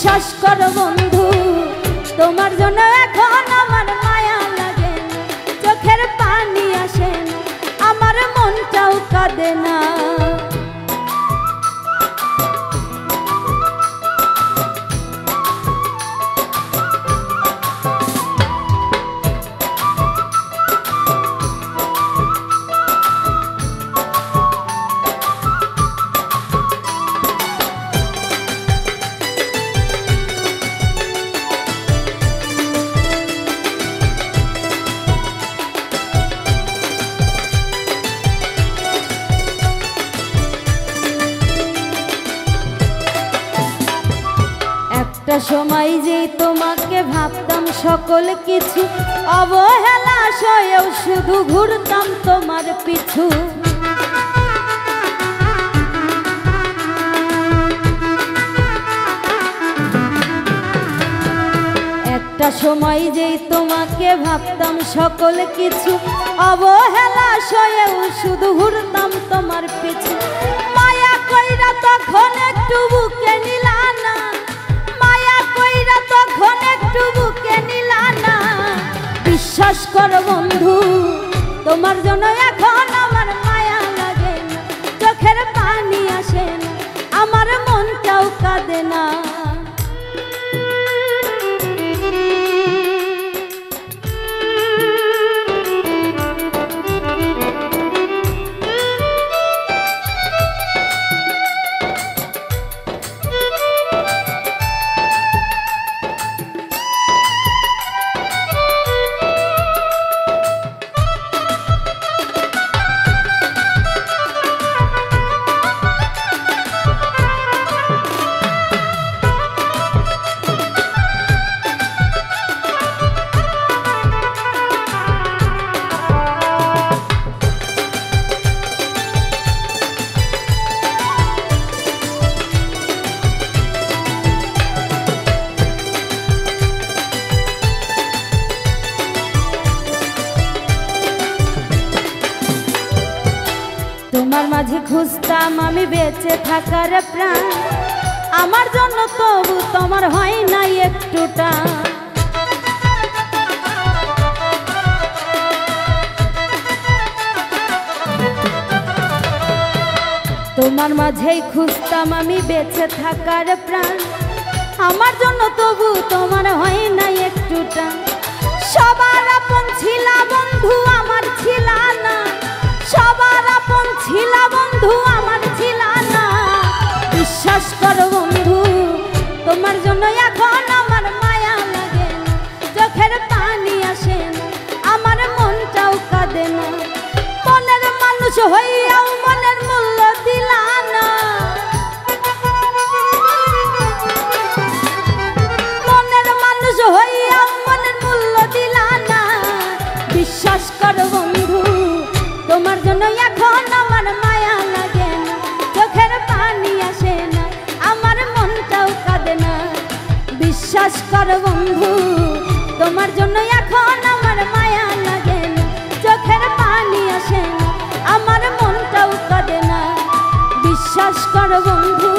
বিশ্বাস করো বন্ধু তোমার জন্য এখন আমার মায়া লাগে না, চোখের পানি আসে না, আমার মনটাও কাঁদে না। একটা সময় যে তোমাকে ভাবতাম সকল কিছু, অবহেলা সয়েও শুধু ঘুরতাম তোমার পিছু। একটা সময় যে তোমাকে ভাবতাম সকল কিছু, অবহেলা সয়েও শুধু ঘুরতাম তোমার পিছু। মায়া কইরা তখন একটু বুকে নিলা না, তখন একটু বুকে নিলা না। বিশ্বাস করো বন্ধু তোমার জন্য এখন আমার মায়া লাগে না, চোখের পানি আসে না, আমার মনটাও কাঁদে না। তোমার মাঝে খুঁজতাম আমি বেঁচে থাকার প্রাণ, আমার জন্য তবু তোমার হয় নাই একটুটা। তোমার মাঝেই খুঁজতাম আমি বেঁচে থাকার প্রাণ, আমার জন্য তবু তোমার হয় নাই একটুটা। সবার আপন ছিলা বন্ধু আমার ছিলা না, সবার আপন ছিলা বন্ধু আমার ছিলা না। বিশ্বাস করো বন্ধু তোমার জন্য এখন আমার মায়া লাগে না, চোখের পানি আসে না, আমার মনটাও কাঁদে না। মনের মানুষ হইয়াও মনের মূল্য দিলা না, মনের মানুষ হইয়াও মনের মূল্য দিলা না। বিশ্বাস করো বন্ধু তোমার জন্য এখন আমার মায়া লাগে না, চোখের পানি আসে না, আমার মনটাও কাঁদে না। বিশ্বাস করো বন্ধু তোমার জন্য এখন আমার মায়া লাগে না, চোখের পানি আসে না, আমার মনটাও কাঁদে না। বিশ্বাস করো বন্ধু।